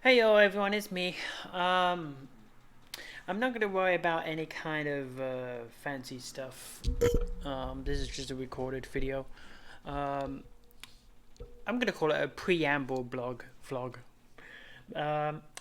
Hey yo everyone, it's me. I'm not gonna worry about any kind of fancy stuff. This is just a recorded video. Um, I'm gonna call it a preamble blog vlog.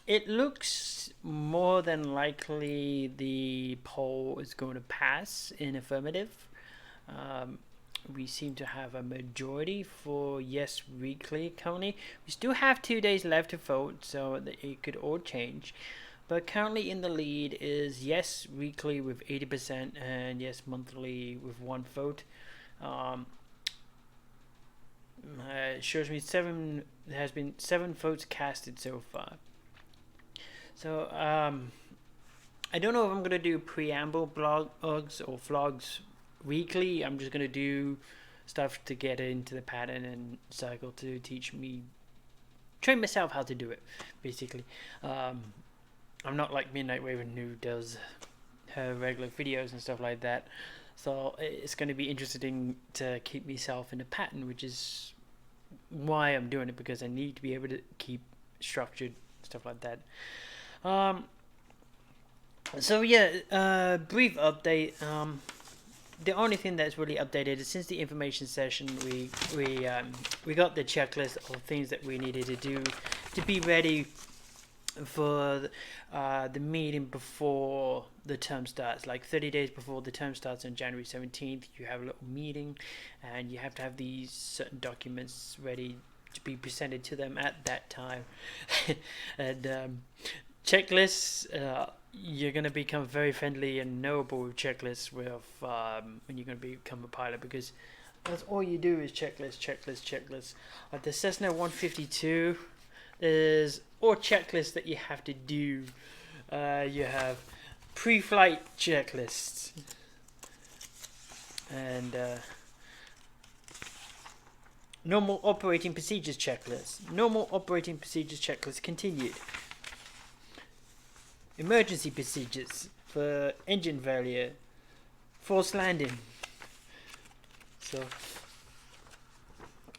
It looks more than likely the poll is going to pass in affirmative. Um, we seem to have a majority for yes weekly currently. We still have 2 days left to vote, so that it could all change. But currently in the lead is yes weekly with 80% and yes monthly with one vote. Um, it shows me seven. There has been 7 votes casted so far. So I don't know if I'm gonna do preamble blogs or vlogs weekly. I'm just gonna do stuff to get into the pattern and cycle to teach me, train myself how to do it. Basically, I'm not like Midnight Raven who does her regular videos and stuff like that. So it's going to be interesting to keep myself in a pattern, which is why I'm doing it, because I need to be able to keep structured stuff like that. Um, so yeah, brief update. The only thing that's really updated is since the information session, we got the checklist of things that we needed to do to be ready for the meeting before the term starts. Like 30 days before the term starts on January 17th, you have a little meeting, and you have to have these certain documents ready to be presented to them at that time. And checklists, you're going to become very friendly and knowable with checklists with when you're going to become a pilot, because that's all you do is checklist. Like the Cessna 152, there's all checklists that you have to do. You have pre-flight checklists and normal operating procedures checklist. Normal operating procedures checklist continued. Emergency procedures for engine failure, forced landing. So,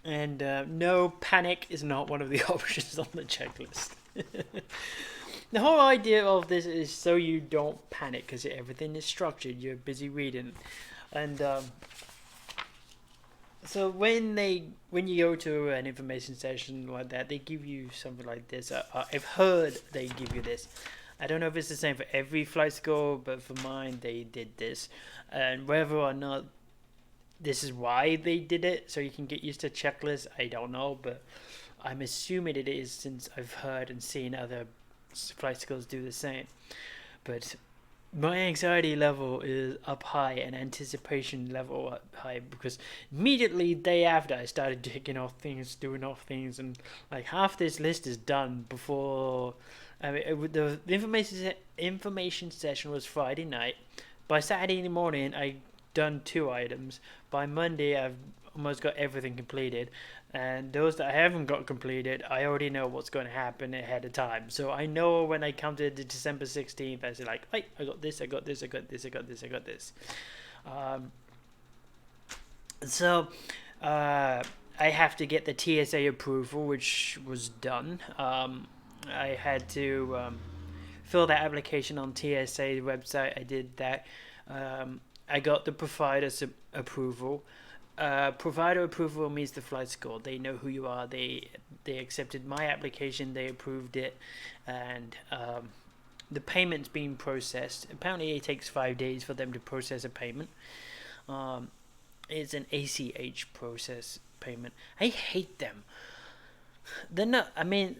and no panic is not one of the options on the checklist. The whole idea of this is so you don't panic, because everything is structured. You're busy reading, and so when you go to an information session like that, they give you something like this. I've heard they give you this. I don't know if it's the same for every flight school, but for mine they did this, and whether or not this is why they did it, so you can get used to checklists, I don't know, but I'm assuming it is, since I've heard and seen other flight schools do the same. But my anxiety level is up high and anticipation level up high, because immediately day after I started taking off things, doing off things, and like half this list is done before. I mean, the information session was Friday night. By Saturday morning, I done 2 items. By Monday, I've almost got everything completed, and those that I haven't got completed, I already know what's going to happen ahead of time. So I know when I come to the December 16th, I say like, hey, I got this, I got this, I got this, I got this, I got this. Um, so I have to get the TSA approval, which was done. I had to fill that application on TSA website. I did that. I got the provider's approval. Provider approval means the flight school. They know who you are. They accepted my application. They approved it, and the payment's being processed. Apparently, it takes 5 days for them to process a payment. Um, it's an ACH process payment. I hate them. They're not. I mean,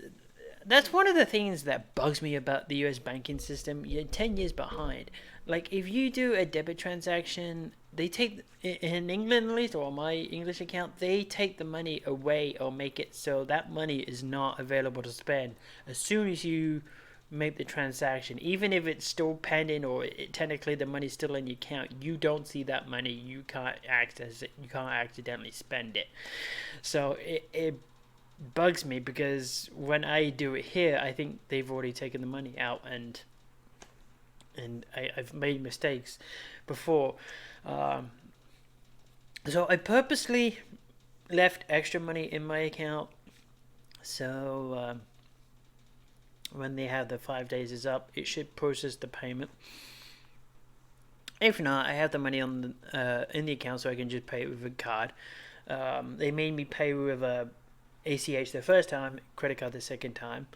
that's one of the things that bugs me about the US banking system. You're 10 years behind. Like, if you do a debit transaction, they take, in England at least, or my English account, they take the money away or make it so that money is not available to spend as soon as you make the transaction. Even if it's still pending, or technically the money's still in your account, you don't see that money. You can't access it. You can't accidentally spend it. So it bugs me, because when I do it here, I think they've already taken the money out, and I've made mistakes before. Um, so I purposely left extra money in my account, so when they have the 5 days is up, it should process the payment. If not, I have the money on the in the account, so I can just pay it with a card. They made me pay with a ACH the first time, credit card the second time.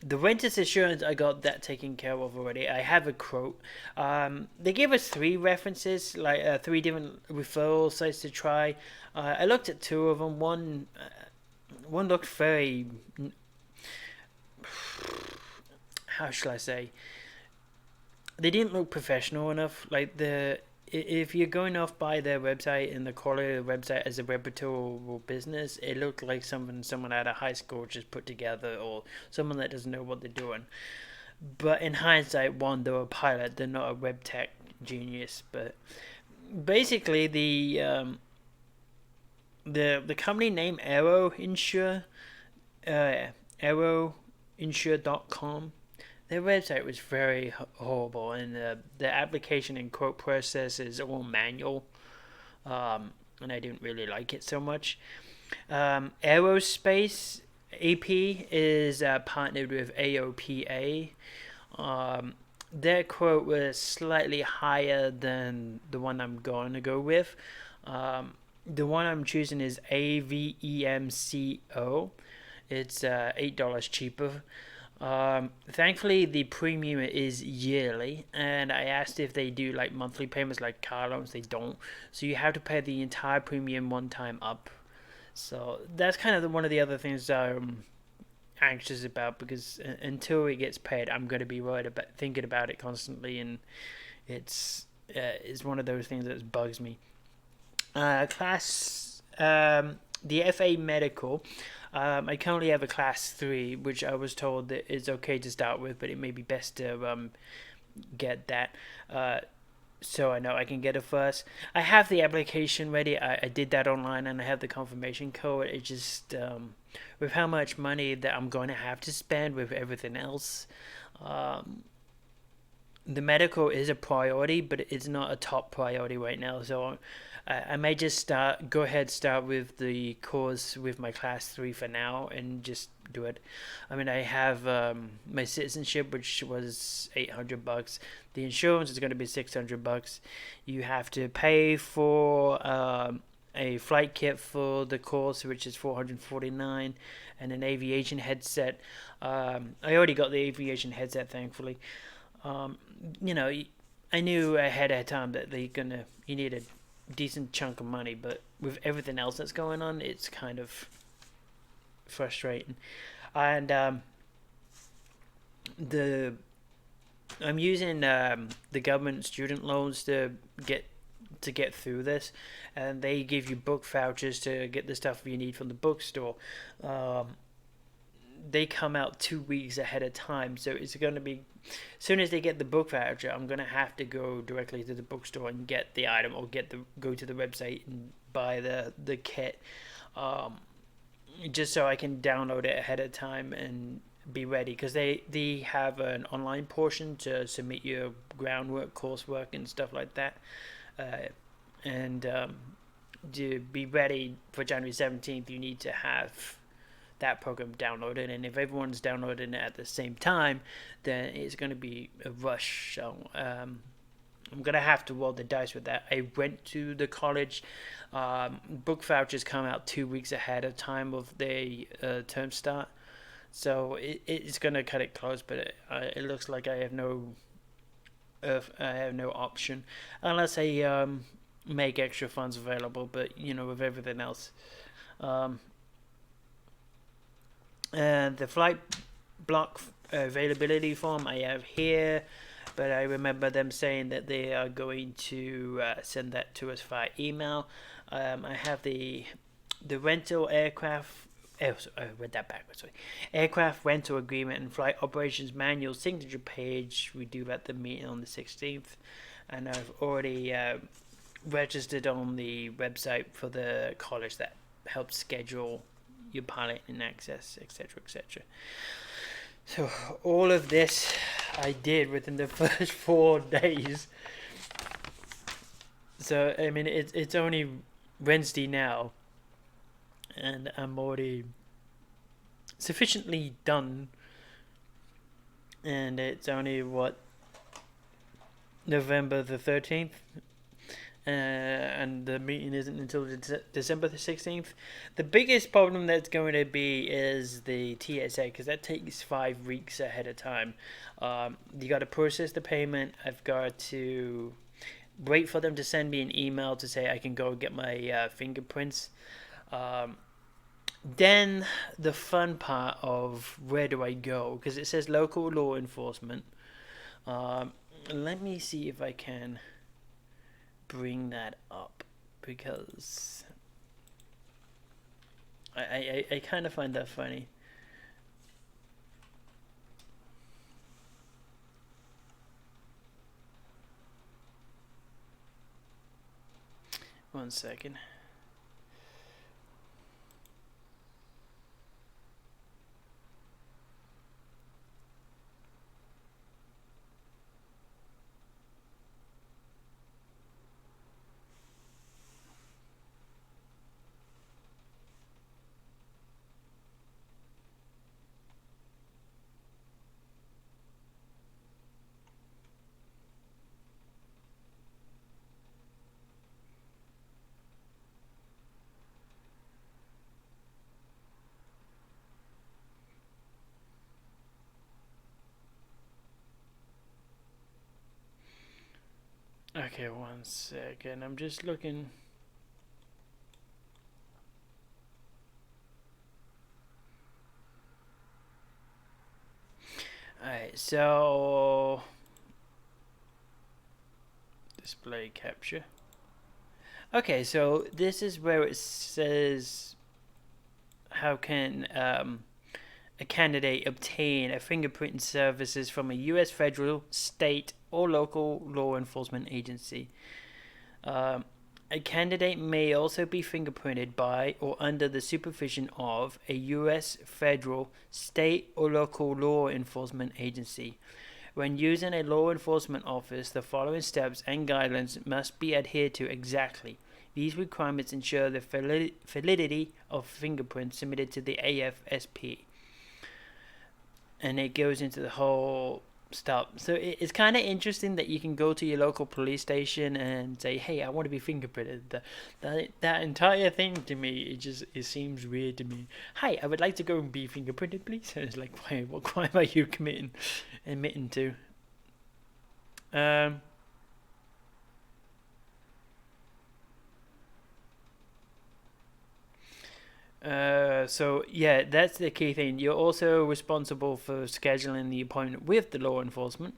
The renter's insurance, I got that taken care of already. I have a quote. They gave us 3 references, like 3 different referral sites to try. I looked at 2 of them. One looked very, how shall I say? They didn't look professional enough. Like if you're going off by their website and the quality of the website as a reputable business, it looked like someone out of high school just put together, or someone that doesn't know what they're doing. But in hindsight, one, they're a pilot, they're not a web tech genius. But basically, the company name AeroInsure.com. Their website was very horrible, and the application and quote process is all manual, and I didn't really like it so much. Aerospace AP is partnered with AOPA. Their quote was slightly higher than the one I'm going to go with. The one I'm choosing is AVEMCO. It's $8 cheaper. Thankfully the premium is yearly, and I asked if they do like monthly payments like car loans. They don't, so you have to pay the entire premium one time up. So that's kind of one of the other things I'm anxious about, because until it gets paid, I'm going to be worried about thinking about it constantly, and it's one of those things that bugs me. The FA medical. I currently have a class 3, which I was told that is okay to start with, but it may be best to get that, so I know I can get it first. I have the application ready. I did that online, and I have the confirmation code. It just, with how much money that I'm going to have to spend with everything else, the medical is a priority, but it's not a top priority right now. So I may just start with the course with my class 3 for now, and just do it. I mean, I have my citizenship, which was $800. The insurance is going to be $600. You have to pay for a flight kit for the course, which is $449, and an aviation headset. I already got the aviation headset, thankfully. I knew ahead of time that you need a decent chunk of money, but with everything else that's going on, it's kind of frustrating. And I'm using the government student loans to get through this, and they give you book vouchers to get the stuff you need from the bookstore. They come out 2 weeks ahead of time, so it's going to be, as soon as they get the book voucher, I'm going to have to go directly to the bookstore and get the item, or go to the website and buy the kit, just so I can download it ahead of time and be ready, because they have an online portion to submit your groundwork, coursework, and stuff like that, and to be ready for January 17th, you need to have that program downloaded, and if everyone's downloading it at the same time, then it's going to be a rush. So I'm going to have to roll the dice with that. I went to the college. Book vouchers come out 2 weeks ahead of time of the term start, so it's going to cut it close, but it looks like I have no option unless I make extra funds available. But with everything else, and the flight block availability form I have here, but I remember them saying that they are going to send that to us via email. I have the rental aircraft. I read that backwards. Sorry. Aircraft rental agreement and flight operations manual signature page. We do at the meeting on the 16th, and I've already registered on the website for the college that helps schedule your pilot and access, etc., etc. So all of this I did within the first 4 days. So I mean, it's only Wednesday now, and I'm already sufficiently done and it's only what, November the 13th, and the meeting isn't until December the 16th. The biggest problem that's going to be is the TSA, because that takes 5 weeks ahead of time. You got to process the payment. I've got to wait for them to send me an email to say I can go get my fingerprints. Then the fun part of where do I go, because it says local law enforcement. Let me see if I can bring that up, because I kind of find that funny. One second. Okay, one second. I'm just looking. Alright, so display capture. Okay, so this is where it says how can a candidate obtain a fingerprinting services from a U.S. federal, state, or local law enforcement agency. A candidate may also be fingerprinted by or under the supervision of a U.S. federal, state, or local law enforcement agency. When using a law enforcement office, the following steps and guidelines must be adhered to exactly. These requirements ensure the validity of fingerprints submitted to the AFSP. And it goes into the whole stuff. So it's kind of interesting that you can go to your local police station and say, "Hey, I want to be fingerprinted." That entire thing to me, it seems weird to me. "Hi, I would like to go and be fingerprinted, please." And it's like, what crime are you admitting to? Um. So yeah, that's the key thing. You're also responsible for scheduling the appointment with the law enforcement.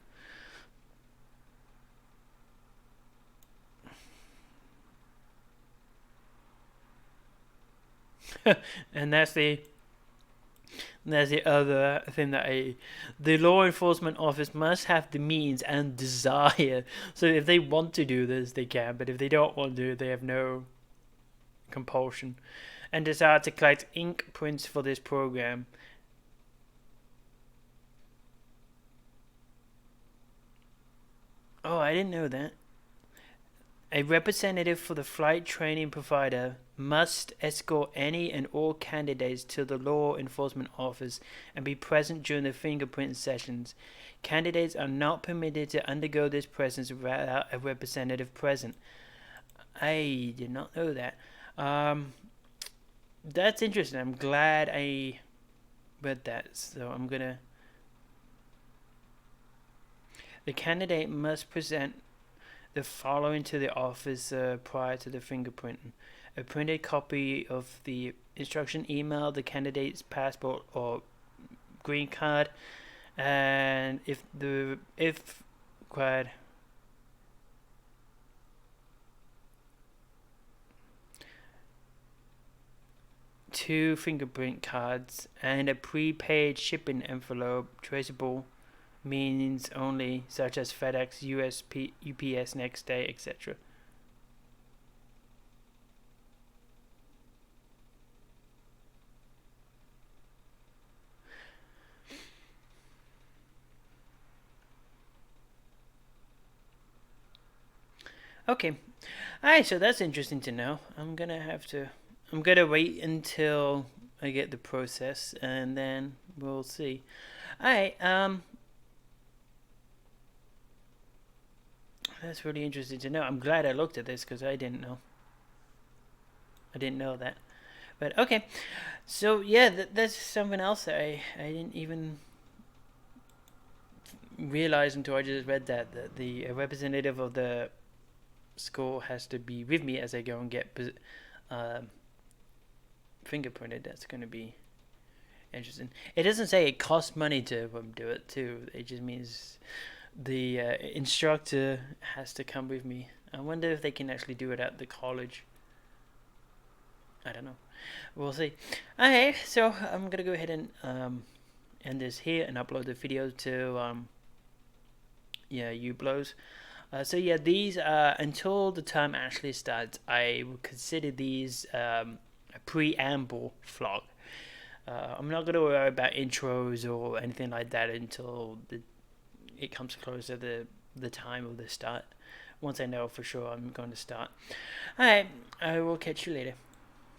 And that's the other thing that the law enforcement office must have the means and desire. So if they want to do this, they can. But if they don't want to, they have no compulsion. And desire to collect ink prints for this program. Oh, I didn't know that. A representative for the flight training provider must escort any and all candidates to the law enforcement office and be present during the fingerprint sessions. Candidates are not permitted to undergo this process without a representative present. I did not know that. That's interesting. I'm glad I read that. So I'm gonna. The candidate must present the following to the office prior to the fingerprinting: a printed copy of the instruction email, the candidate's passport or green card, and if required, 2 fingerprint cards, and a prepaid shipping envelope, traceable means only, such as FedEx, UPS, next day, etc. Okay, alright, so that's interesting to know. I'm gonna wait until I get the process, and then we'll see. Alright, That's really interesting to know. I'm glad I looked at this because I didn't know. I didn't know that. But okay, so yeah, that's something else that I didn't even realize until I just read that the representative of the school has to be with me as I go and get fingerprinted. That's going to be interesting. It doesn't say it costs money to do it too. It just means the instructor has to come with me. I wonder if they can actually do it at the college. I don't know. We'll see. Okay, so I'm gonna go ahead and end this here and upload the video to Ublows. So yeah, these until the term actually starts, I would consider these a preamble vlog. I'm not gonna worry about intros or anything like that until it comes closer to the time of the start. Once I know for sure I'm going to start. Alright, I will catch you later.